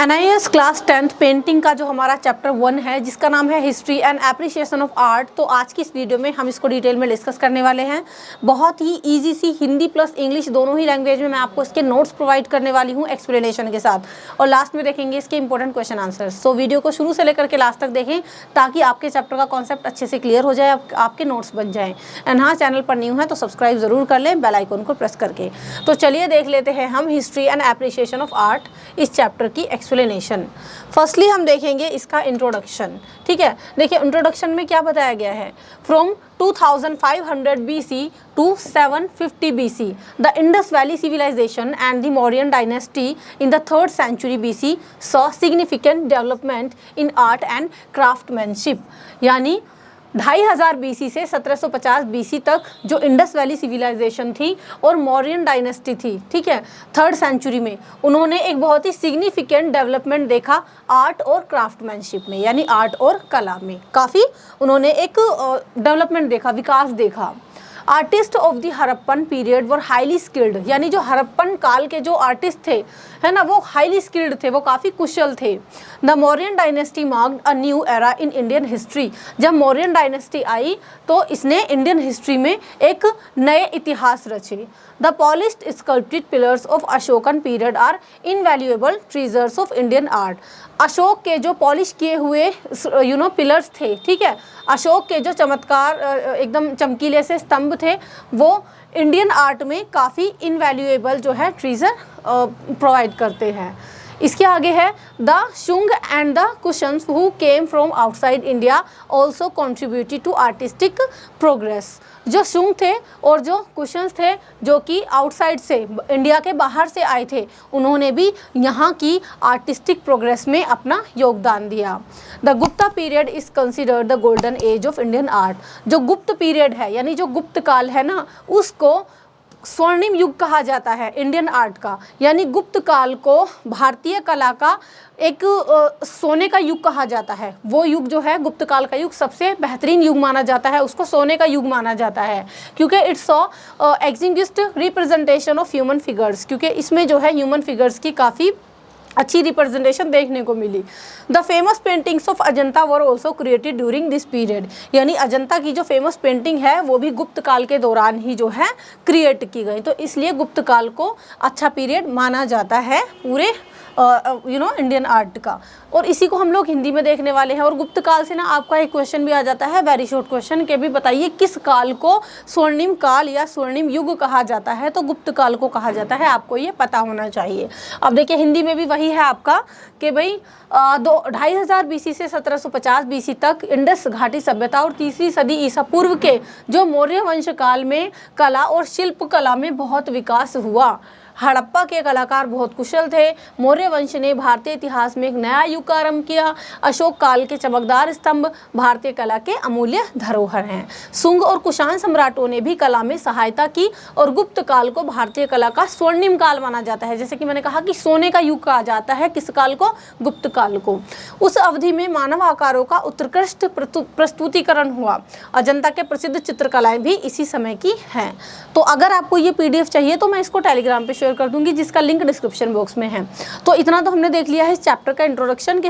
NIS class 10th painting का जो हमारा चैप्टर 1 है जिसका नाम है history and appreciation of art. तो आज की इस वीडियो में हम इसको डिटेल में डिस्कस करने वाले हैं। बहुत ही इजी सी हिंदी प्लस इंग्लिश दोनों ही लैंग्वेज में मैं आपको इसके नोट्स प्रोवाइड करने वाली हूँ एक्सप्लेनेशन के साथ, और लास्ट में देखेंगे इसके important question answers. So video को शुरू से लेकर के लास्ट तक देखें ताकि आपके चैप्टर का कॉन्सेप्ट अच्छे से क्लियर हो जाए, आपके नोट्स बन जाएँ। एंड हाँ, चैनल पर न्यू है तो सब्सक्राइब जरूर कर लें बेल आइकन को प्रेस करके। तो चलिए देख लेते हैं हम history and appreciation of art इस चैप्टर की एक्सप्लेनेशन। फर्स्टली हम देखेंगे इसका इंट्रोडक्शन। ठीक है, देखिए इंट्रोडक्शन में क्या बताया गया है। From 2500 BC to 750 BC, the Indus Valley civilization and the Mauryan dynasty in the 3rd century BC saw significant development in art and craftsmanship। यानी 2500 BC से 1750 BC तक जो इंडस वैली सिविलाइजेशन थी और मौर्यन डायनेस्टी थी, ठीक है, 3rd सेंचुरी में उन्होंने एक बहुत ही सिग्निफिकेंट डेवलपमेंट देखा आर्ट और क्राफ्टमैनशिप में, यानी आर्ट और कला में काफ़ी उन्होंने एक डेवलपमेंट देखा, विकास देखा। Artist of the Harappan period were highly skilled, यानी जो हड़प्पन काल के जो आर्टिस्ट थे, है ना, वो हाईली स्किल्ड थे, वो काफ़ी कुशल थे। The Mauryan dynasty marked a new era in Indian history. जब मौर्यन डायनेस्टी आई तो इसने इंडियन हिस्ट्री में एक नए इतिहास रचे। The polished sculpted pillars of Ashokan period are invaluable treasures of Indian art. Ashoka के जो पॉलिश किए हुए पिलर्स थे, ठीक है, अशोक के जो चमत्कार एकदम चमकीले से स्तंभ थे, वो इंडियन आर्ट में काफ़ी इनवैल्यूएबल जो है ट्रेजर प्रोवाइड करते हैं। इसके आगे है the Shunga and the Kushans who came from outside India also contributed to artistic progress. जो शुंग थे और जो कुशन्स थे जो कि आउटसाइड से, इंडिया के बाहर से आए थे, उन्होंने भी यहाँ की आर्टिस्टिक प्रोग्रेस में अपना योगदान दिया। The Gupta period is considered the golden age of Indian art. जो गुप्त पीरियड है, यानी जो गुप्त काल है ना, उसको स्वर्णिम युग कहा जाता है इंडियन आर्ट का। यानी गुप्त काल को भारतीय कला का एक सोने का युग कहा जाता है। वो युग जो है गुप्त काल का युग सबसे बेहतरीन युग माना जाता है, उसको सोने का युग माना जाता है क्योंकि it's exist representation of human figures, क्योंकि इसमें जो है ह्यूमन फिगर्स की काफ़ी अच्छी रिप्रेजेंटेशन देखने को मिली। The famous paintings of Ajanta were also created during this period. यानी अजंता की जो फेमस पेंटिंग है वो भी गुप्त काल के दौरान ही जो है क्रिएट की गई, तो इसलिए गुप्त काल को अच्छा पीरियड माना जाता है पूरे इंडियन आर्ट का। और इसी को हम लोग हिंदी में देखने वाले हैं। और गुप्त काल से ना आपका एक क्वेश्चन भी आ जाता है, वेरी शॉर्ट क्वेश्चन, के भी बताइए किस काल को स्वर्णिम काल या स्वर्णिम युग कहा जाता है। तो गुप्त काल को कहा जाता है, आपको ये पता होना चाहिए। अब देखिए हिंदी में भी वही है आपका कि भाई 2500 BC से 1750 BC तक इंडस घाटी सभ्यता और 3री सदी ईसा पूर्व के जो मौर्य वंश काल में कला और शिल्प कला में बहुत विकास हुआ। हड़प्पा के कलाकार बहुत कुशल थे। मौर्य वंश ने भारतीय इतिहास में एक नया युग का आरंभ किया। अशोक काल के चमकदार स्तंभ भारतीय कला के अमूल्य धरोहर हैं। शुंग और कुषाण सम्राटों ने भी कला में सहायता की और गुप्त काल को भारतीय कला का स्वर्णिम काल माना जाता है। जैसे कि मैंने कहा कि सोने का युग कहा जाता है किस काल को, गुप्त काल को। उस अवधि में मानव आकारों का उत्कृष्ट प्रस्तुतिकरण हुआ। अजंता के प्रसिद्ध चित्रकलाएं भी इसी समय की हैं। तो अगर आपको ये PDF चाहिए तो मैं इसको टेलीग्राम पे शेयर कर दूंगी, जिसका लिंक डिस्क्रिप्शन बॉक्स में है। तो इतना तो हमने देख लिया है इस चैप्टर का इंट्रोडक्शन, कि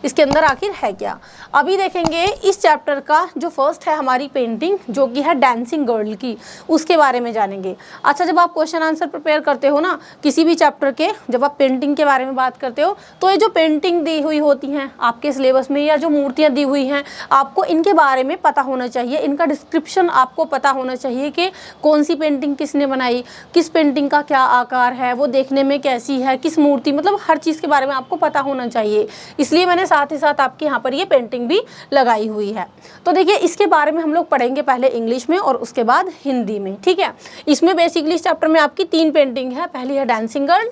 इसके अंदर आखिर है क्या। अभी देखेंगे इस चैप्टर का जो फर्स्ट है हमारी पेंटिंग, जो कि है डांसिंग गर्ल की, उसके बारे में जानेंगे। अच्छा, जब आप क्वेश्चन आंसर प्रिपेयर करते हो ना किसी भी चैप्टर के, जब आप पेंटिंग के बारे में बात करते हो, तो ये जो पेंटिंग दी हुई होती हैं आपके सिलेबस में, या जो मूर्तियाँ दी हुई हैं, आपको इनके बारे में पता होना चाहिए। इनका डिस्क्रिप्शन आपको पता होना चाहिए कि कौन सी पेंटिंग किसने बनाई, किस पेंटिंग का क्या आकार है, वो देखने में कैसी है, किस मूर्ति, मतलब हर चीज़ के बारे में आपको पता होना चाहिए। इसलिए मैंने साथ ही साथ आपके यहाँ पर ये पेंटिंग भी लगाई हुई है। तो देखिए इसके बारे में हम लोग पढ़ेंगे पहले इंग्लिश में और उसके बाद हिंदी में, ठीक है। इसमें बेसिकली इस चैप्टर में आपकी 3 पेंटिंग है। पहली है डांसिंग गर्ल,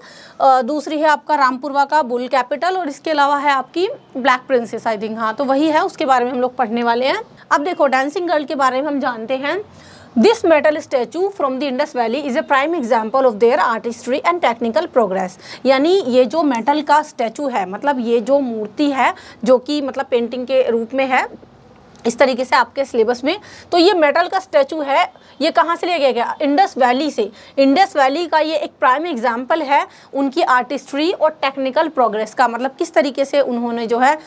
दूसरी है आपका रामपुरवा का बुल कैपिटल, और इसके अलावा है आपकी ब्लैक प्रिंसेस, आई थिंक, हाँ तो वही है, उसके बारे में हम लोग पढ़ने वाले हैं। अब देखो डांसिंग गर्ल के बारे में हम जानते हैं। This metal statue from the Indus Valley is a prime example of their artistry and technical progress। यानी ये जो मेटल का स्टैचू है, मतलब ये जो मूर्ति है जो कि मतलब पेंटिंग के रूप में है, इस तरीके से आपके सिलेबस में। तो ये मेटल का स्टैचू है, ये कहाँ से लिया गया? इंडस वैली से। इंडस वैली का ये एक प्राइम एग्जाम्पल है उनकी आर्टिस्ट्री और टेक्निकल प्रोग्रेस का, मतलब किस तरीके से उन्होंने जो है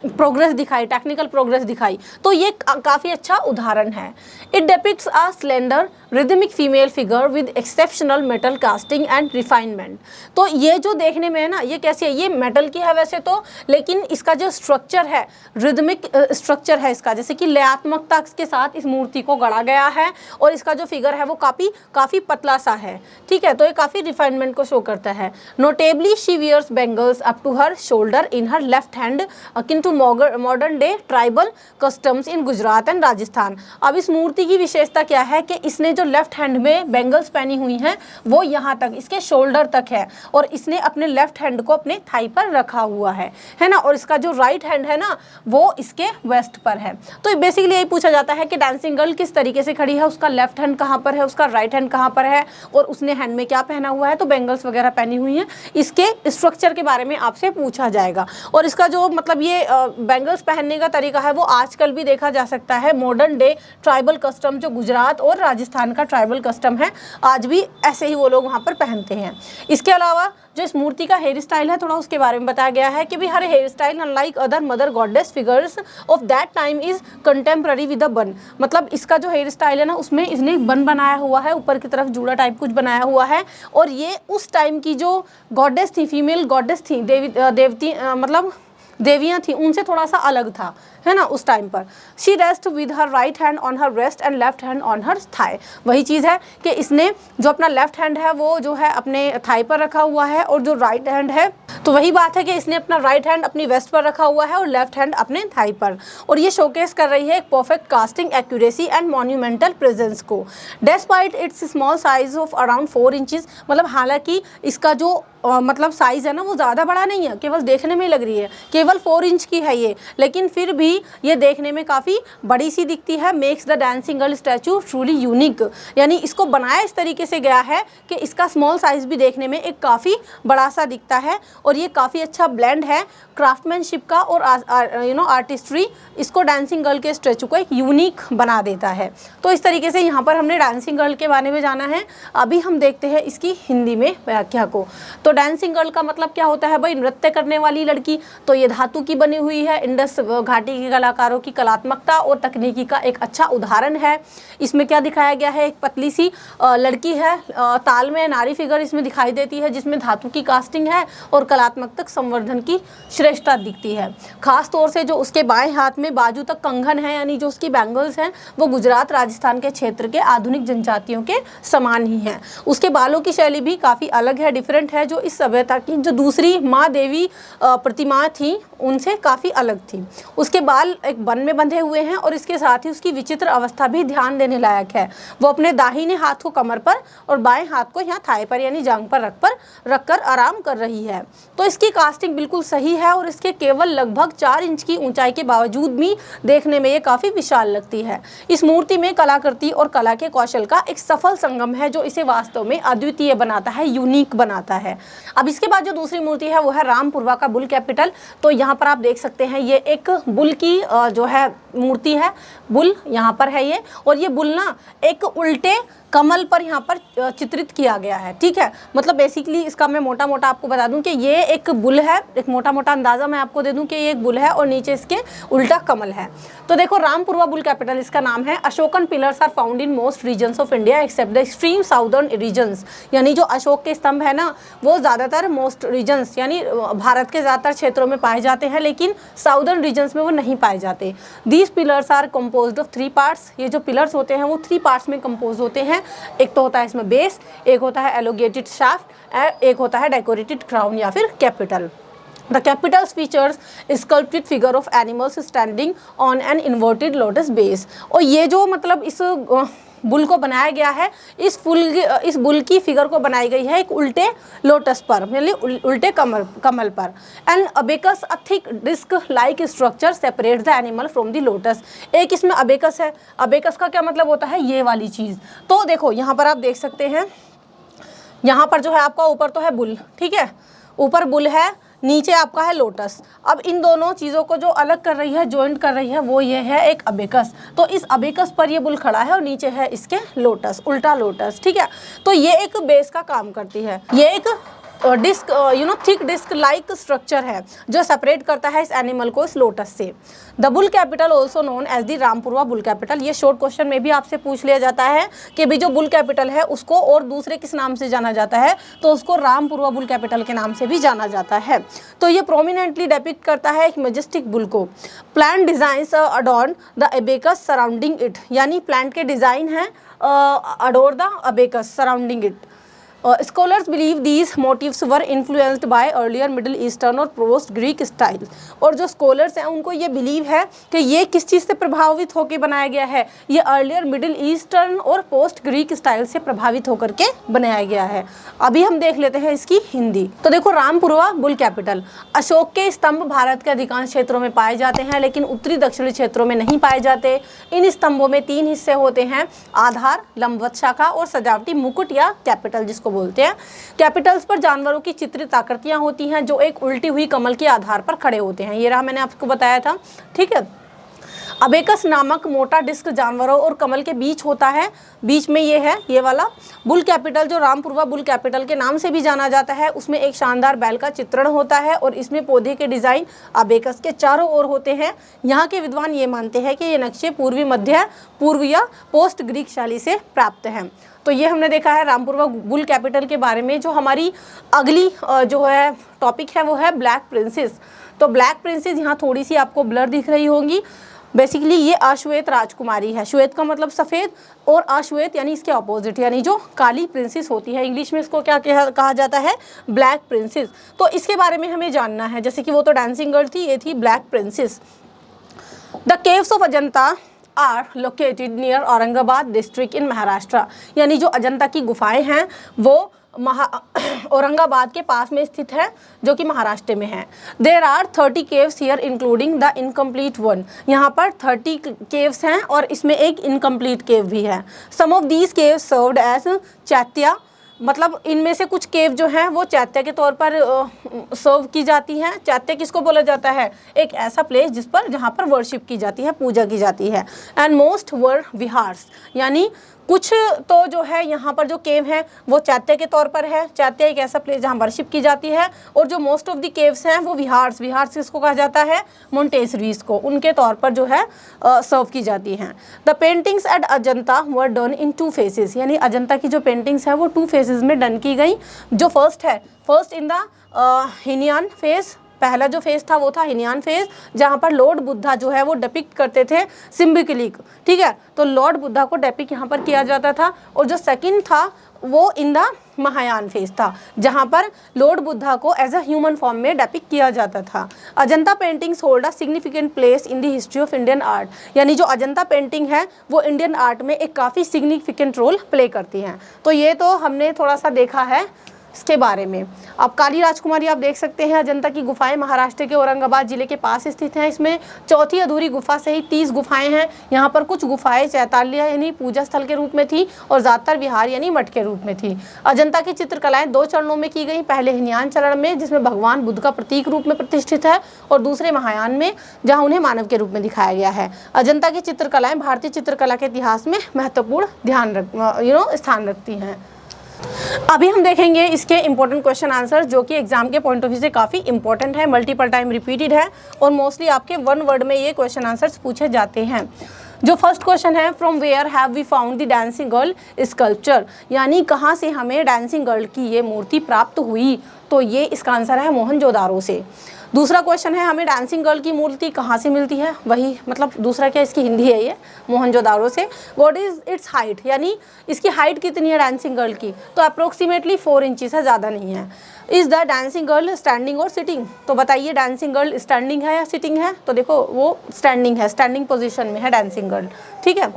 प्रोग्रेस दिखाई, टेक्निकल प्रोग्रेस दिखाई। तो ये काफ़ी अच्छा उदाहरण है। It depicts a slender rhythmic female figure with exceptional metal casting and refinement. तो ये जो देखने में है ना, ये कैसी है? ये मेटल की है वैसे तो, लेकिन इसका जो स्ट्रक्चर है, रिदमिक स्ट्रक्चर है इसका, जैसे कि लयात्मकता के साथ इस मूर्ति को गढ़ा गया है, और इसका जो फिगर है वो काफ़ी पतला सा है, ठीक है। तो ये काफ़ी रिफाइनमेंट को शो करता है। Notably she wears bangles up to her shoulder in her left hand akin to modern day tribal customs in Gujarat and Rajasthan. अब इस मूर्ति की विशेषता क्या है कि इसने जो लेफ्ट हैंड में बेंगल्स पहनी हुई हैं वो यहाँ तक, इसके शोल्डर तक है, और इसने अपने लेफ्ट हैंड को अपने थाई पर रखा हुआ है ना, और इसका जो राइट हैंड है ना वो इसके वेस्ट पर है। तो बेसिकली यही पूछा जाता है कि डांसिंग गर्ल किस तरीके से खड़ी है, उसका लेफ्ट हैंड कहाँ पर है, उसका राइट हैंड कहाँ पर है, और उसने हैंड में क्या पहना हुआ है। तो बेंगल्स वगैरह पहनी हुई हैं, इसके स्ट्रक्चर के बारे में आपसे पूछा जाएगा। और इसका जो मतलब ये बेंगल्स पहनने का तरीका है वो आजकल भी देखा जा सकता है। मॉडर्न डे ट्राइबल कस्टम जो गुजरात और राजस्थान का ट्राइबल कस्टम है, आज भी ऐसे ही वो लोग वहाँ पर पहनते हैं। इसके अलावा जो इस मूर्ति का हेयर स्टाइल है, थोड़ा उसके बारे में बताया गया है कि भी her hairstyle unlike other mother goddess figures of that time is contemporary with a bun. मतलब इसका जो हेयर स्टाइल है ना, उसमें इसने बन बनाया हुआ है, ऊपर की तरफ जूड़ा टाइप कुछ बनाया हुआ है, और ये उस टाइम की जो गॉडेस थी, फीमेल गॉडेस थी, देवती मतलब देवियाँ थी, उनसे थोड़ा सा अलग था, है ना, उस टाइम पर। She rest with her right hand on her breast and left hand on her thigh. वही चीज़ है कि इसने जो अपना लेफ्ट हैंड है वो जो है अपने थाई पर रखा हुआ है, और जो राइट हैंड है, तो वही बात है कि इसने अपना राइट हैंड अपनी वेस्ट पर रखा हुआ है और लेफ्ट हैंड अपने थाई पर। और ये शोकेस कर रही है एक perfect casting accuracy and monumental presence को। Despite its small size of around 4 inches, मतलब हालांकि इसका जो मतलब साइज़ है ना वो ज़्यादा बड़ा नहीं है, केवल देखने में लग रही है, केवल 4 इंच की है ये, लेकिन फिर भी ये देखने में काफ़ी बड़ी सी दिखती है। Makes the dancing girl statue truly unique, यानी इसको बनाया इस तरीके से गया है कि इसका स्मॉल साइज़ भी देखने में एक काफ़ी बड़ा सा दिखता है, और ये काफ़ी अच्छा ब्लेंड है क्राफ्टमैनशिप का और आर्टिस्ट्री, इसको डांसिंग गर्ल के स्टैचू को एक यूनिक बना देता है। तो इस तरीके से यहाँ पर हमने डांसिंग गर्ल के बारे में जाना है। अभी हम देखते हैं इसकी हिंदी में व्याख्या को। तो डांसिंग गर्ल का मतलब क्या होता है भाई? नृत्य करने वाली लड़की। तो ये धातु की बनी हुई है। इंडस घाटी के कलाकारों की कलात्मकता और तकनीकी का एक अच्छा उदाहरण है। इसमें क्या दिखाया गया है? एक पतली सी लड़की है, ताल में नारी फिगर इसमें दिखाई देती है, जिसमें धातु की कास्टिंग है और कलात्मक संवर्धन की श्रेष्ठता दिखती है। खास तौर से जो उसके बाएं हाथ में बाजू तक कंगन है, यानी जो उसकी बैंगल्स हैं, वो गुजरात राजस्थान के क्षेत्र के आधुनिक जनजातियों के समान ही हैं। उसके बालों की शैली भी काफ़ी अलग है, डिफरेंट है, जो इस सभ्यता की जो दूसरी माँ देवी प्रतिमा थी उनसे काफ़ी अलग थी। उसके बाल एक बन में बंधे हुए हैं, और इसके साथ ही उसकी विचित्र अवस्था भी ध्यान देने लायक है। वो अपने दाहिने हाथ को कमर पर और बाएं हाथ को यहाँ थाई पर यानी जांघ पर रखकर आराम कर रही है। तो इसकी कास्टिंग बिल्कुल सही है, और इसके केवल लगभग 4 इंच की ऊंचाई के बावजूद भी देखने में ये काफ़ी विशाल लगती है। इस मूर्ति में कलाकृति और कला के कौशल का एक सफल संगम है, जो इसे वास्तव में अद्वितीय बनाता है, यूनिक बनाता है। अब इसके बाद जो दूसरी मूर्ति है वो है रामपुरवा का बुल कैपिटल। तो यहाँ पर आप देख सकते हैं ये एक बुल की जो है मूर्ति है, बुल यहाँ पर है ये, और ये बुल ना एक उल्टे कमल पर यहाँ पर चित्रित किया गया है, ठीक है। मतलब बेसिकली इसका मैं मोटा मोटा आपको बता दूं कि ये एक बुल है, एक मोटा मोटा अंदाज़ा मैं आपको दे दूं कि ये एक बुल है और नीचे इसके उल्टा कमल है। तो देखो, रामपुरवा बुल कैपिटल इसका नाम है। Ashokan pillars are found in most regions of India except the extreme southern regions, यानी जो अशोक के स्तंभ है ना वो ज़्यादातर मोस्ट रीजन्स यानी भारत के ज़्यादातर क्षेत्रों में पाए जाते हैं, लेकिन साउदर्न रीजन्स में वो नहीं पाए जाते। These pillars are composed of 3 parts. ये जो पिलर्स होते हैं वो 3 पार्ट्स में कंपोज होते हैं। एक तो होता है इसमें बेस, एक होता है एलोगेटेड शाफ्ट, एक होता है डेकोरेटेड क्राउन या फिर capital. The capitals features sculpted figure of animals standing on an inverted lotus base। और ये जो मतलब इस बुल को बनाया गया है, इस बुल की फिगर को बनाई गई है एक उल्टे लोटस पर, मतलब उल्टे कमल पर। And abacus a thick disc like structure separate the animal from the lotus. एक इसमें अबेकस है। अबेकस का क्या मतलब होता है? ये वाली चीज़। तो देखो यहाँ पर आप देख सकते हैं, यहाँ पर जो है आपका ऊपर तो है बुल, ठीक है, ऊपर बुल है, नीचे आपका है लोटस। अब इन दोनों चीज़ों को जो अलग कर रही है, जॉइंट कर रही है, वो ये है एक अबेकस। तो इस अबेकस पर ये बुल खड़ा है और नीचे है इसके लोटस, उल्टा लोटस, ठीक है। तो ये एक बेस का काम करती है। ये एक disc thick disc like structure है जो सेपरेट करता है इस एनिमल को इस लोटस से। The bull capital also known as the Rampurva bull capital. ये शॉर्ट क्वेश्चन में भी आपसे पूछ लिया जाता है कि भी जो बुल कैपिटल है उसको और दूसरे किस नाम से जाना जाता है, तो उसको रामपुरवा बुल कैपिटल के नाम से भी जाना जाता है। तो ये प्रोमिनेंटली डिपिक्ट करता है एक मेजेस्टिक बुल को। Plant designs adorn the abacus surrounding it, यानी प्लांट के डिजाइन है adore the abacus surrounding it. Scholars believe these motifs were influenced by earlier middle eastern और पोस्ट ग्रीक स्टाइल। और जो स्कॉलर्स हैं उनको ये बिलीव है कि ये किस चीज़ से प्रभावित होकर बनाया गया है, ये अर्लियर मिडिल ईस्टर्न और पोस्ट ग्रीक स्टाइल से प्रभावित होकर के बनाया गया है। अभी हम देख लेते हैं इसकी हिंदी। तो देखो, रामपुरवा बुल कैपिटल। अशोक के स्तंभ भारत के अधिकांश क्षेत्रों में पाए जाते हैं लेकिन उत्तरी दक्षिणी क्षेत्रों में नहीं पाए जाते। इन स्तंभों में 3 हिस्से होते हैं, आधार, लंबवत शाखा और सजावटी मुकुट या कैपिटल जिसको बोलते हैं। कैपिटल्स पर जानवरों की चित्रित आकृतियां होती हैं जो एक उल्टी हुई कमल के आधार पर खड़े होते हैं। ये रहा, मैंने आपको बताया था, ठीक है। अबेकस नामक मोटा डिस्क जानवरों और कमल के बीच होता है, बीच में ये है, ये वाला। बुल कैपिटल जो रामपुरवा बुल कैपिटल के नाम से भी जाना जाता है, उसमें एक शानदार बैल का चित्रण होता है और इसमें पौधे के डिजाइन अबेकस के चारों ओर होते हैं। यहाँ के विद्वान ये मानते हैं कि ये नक्शे पूर्वी, मध्य पूर्व या पोस्ट ग्रीक शैली से प्राप्त हैं। तो ये हमने देखा है रामपुरवा बुल कैपिटल के बारे में। जो हमारी अगली जो है टॉपिक है वो है ब्लैक प्रिंसेस। तो ब्लैक प्रिंसेस यहाँ थोड़ी सी आपको ब्लर दिख रही होंगी। बेसिकली ये अश्वेत राजकुमारी है। श्वेत का मतलब सफ़ेद और अश्वेत यानी इसके अपोजिट, यानी जो काली प्रिंसेस होती है। इंग्लिश में इसको क्या कहा जाता है, ब्लैक प्रिंसेस। तो इसके बारे में हमें जानना है। जैसे कि वो तो डांसिंग गर्ल थी, ये थी black princess. The caves of Ajanta are located near Aurangabad district in Maharashtra. यानी जो अजंता की गुफाएं हैं वो औरंगाबाद के पास में स्थित है, जो कि महाराष्ट्र में है। There are 30 caves here including the incomplete one. यहाँ पर 30 केव्स हैं और इसमें एक इनकम्प्लीट केव भी है। Some of these caves served as chaitya, मतलब इनमें से कुछ केव जो हैं वो चैत्य के तौर पर सर्व की जाती हैं। चैत्य किसको बोला जाता है, एक ऐसा प्लेस जहाँ पर वर्शिप की जाती है, पूजा की जाती है। एंड मोस्ट वर विहार्स, यानी कुछ तो जो है यहाँ पर जो केव हैं वो चैत्य के तौर पर है। चैत्य एक ऐसा प्लेस जहाँ वर्शिप की जाती है। और जो मोस्ट ऑफ द केव्स हैं वो विहार्स, विहार्स किसको कहा जाता है, मोंटेसरीज को, उनके तौर पर जो है सर्व की जाती हैं। The paintings at Ajanta were done in 2 phases, यानी अजंता की जो पेंटिंग्स है वो 2 फेजेस में डन की गई। जो first in the Hinayana phase, पहला जो फेज था वो था हिनयान फेज, जहाँ पर लॉर्ड बुद्धा जो है वो डिपिक्ट करते थे सिम्बिकलिक, ठीक है। तो लॉर्ड बुद्धा को डिपिक्ट यहाँ पर किया जाता था। और जो सेकंड था वो इन द महायान फेज था, जहाँ पर लॉर्ड बुद्धा को एज अ ह्यूमन फॉर्म में डिपिक्ट किया जाता था। Ajanta paintings hold a significant place in the history of Indian art, यानी जो अजंता पेंटिंग है वो इंडियन आर्ट में एक काफ़ी सिग्निफिकेंट रोल प्ले करती हैं। तो ये तो हमने थोड़ा सा देखा है इसके बारे में। अब काली राजकुमारी आप देख सकते हैं। अजंता की गुफाएं महाराष्ट्र के औरंगाबाद जिले के पास स्थित हैं। इसमें चौथी अधूरी गुफा सहित 30 गुफाएं हैं। यहाँ पर कुछ गुफाएं चैताल्य यानी पूजा स्थल के रूप में थी और ज़्यादातर विहार यानी मठ के रूप में थी। अजंता की चित्रकलाएं 2 चरणों में की गई। पहले हिनयान चरण में जिसमें भगवान बुद्ध का प्रतीक रूप में प्रतिष्ठित है, और दूसरे महायान में जहाँ उन्हें मानव के रूप में दिखाया गया है। अजंता की चित्रकलाएं भारतीय चित्रकला के इतिहास में महत्वपूर्ण स्थान रखती हैं। अभी हम देखेंगे इसके इंपॉर्टेंट क्वेश्चन आंसर, जो कि एग्जाम के पॉइंट ऑफ व्यू से काफ़ी इंपॉर्टेंट है, मल्टीपल टाइम रिपीटेड है और मोस्टली आपके 1 वर्ड में ये क्वेश्चन आंसर्स पूछे जाते हैं। जो फर्स्ट क्वेश्चन है, from where have we found the dancing girl sculpture, यानी कहाँ से हमें डांसिंग गर्ल की ये मूर्ति प्राप्त हुई, तो ये इसका आंसर है मोहनजोदारो से। दूसरा क्वेश्चन है, हमें डांसिंग गर्ल की मूर्ति कहाँ से मिलती है, वही मतलब दूसरा क्या इसकी हिंदी है ये, मोहनजोदारो से। व्हाट इज इट्स हाइट, यानी इसकी हाइट कितनी है डांसिंग गर्ल की, तो अप्रोक्सीमेटली 4 इंचेस है, ज़्यादा नहीं है। Is the dancing girl standing और सिटिंग, तो बताइए डांसिंग गर्ल स्टैंडिंग है या सिटिंग है, तो देखो वो स्टैंडिंग है, स्टैंडिंग पोजीशन में है डांसिंग गर्ल, ठीक है।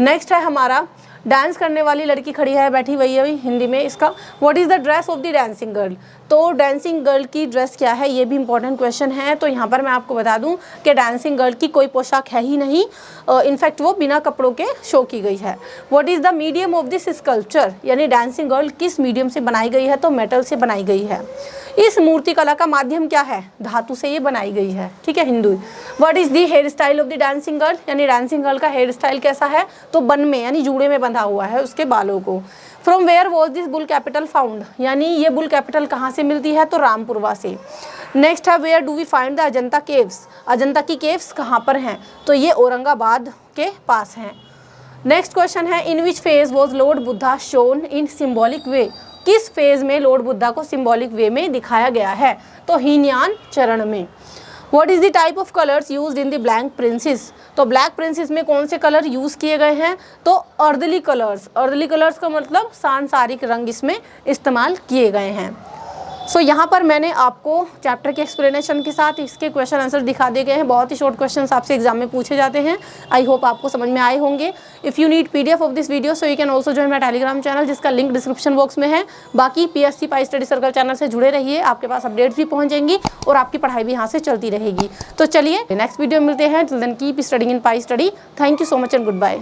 नेक्स्ट है हमारा, डांस करने वाली लड़की खड़ी है बैठी, वही है हिंदी में इसका। What is the dress of the dancing girl, तो डांसिंग गर्ल की ड्रेस क्या है, ये भी इंपॉर्टेंट क्वेश्चन है। तो यहाँ पर मैं आपको बता दूं कि डांसिंग गर्ल की कोई पोशाक है ही नहीं, इनफैक्ट वो बिना कपड़ों के शो की गई है। What is the medium of this sculpture, यानी डांसिंग गर्ल किस मीडियम से बनाई गई है, तो मेटल से बनाई गई है। इस मूर्ति कला का माध्यम क्या है, धातु से ये बनाई गई है, ठीक है, Hindu. What is the hair style of the dancing girl, यानी डांसिंग गर्ल का हेयर स्टाइल कैसा है, तो बन में यानी जूड़े में बंधा हुआ है उसके बालों को। From where was this bull capital found, यानी ये बुल कैपिटल कहाँ से मिलती है, तो रामपुरवा से। नेक्स्ट है where do we find the Ajanta caves, Ajanta की केव्स कहाँ पर हैं, तो ये औरंगाबाद के पास हैं। नेक्स्ट क्वेश्चन है in which phase was Lord Buddha shown in symbolic way, किस फेज में लॉर्ड बुद्धा को सिम्बॉलिक वे में दिखाया गया है, तो हीनयान चरण में। What is the type of colours used in the black princess, तो ब्लैक प्रिंसेस में कौन से कलर यूज़ किए गए हैं, तो अर्दली कलर्स, अर्दली कलर्स का मतलब सांसारिक रंग इसमें इस्तेमाल किए गए हैं। सो यहाँ पर मैंने आपको चैप्टर के एक्सप्लेनेशन के साथ इसके क्वेश्चन आंसर दिखा दिए गए हैं। बहुत ही शॉर्ट क्वेश्चंस आपसे एग्जाम में पूछे जाते हैं। आई होप आपको समझ में आए होंगे। If you need PDF of this video so you can also join my Telegram channel, जिसका लिंक डिस्क्रिप्शन बॉक्स में है। बाकी PSC पाई स्टडी सर्कल चैनल से जुड़े रहिए, आपके पास अपडेट्स भी पहुँच जाएंगी और आपकी पढ़ाई भी यहाँ से चलती रहेगी। तो चलिए नेक्स्ट वीडियो मिलते हैं। Till then keep studying in Pi Study. Thank you so much and good bye.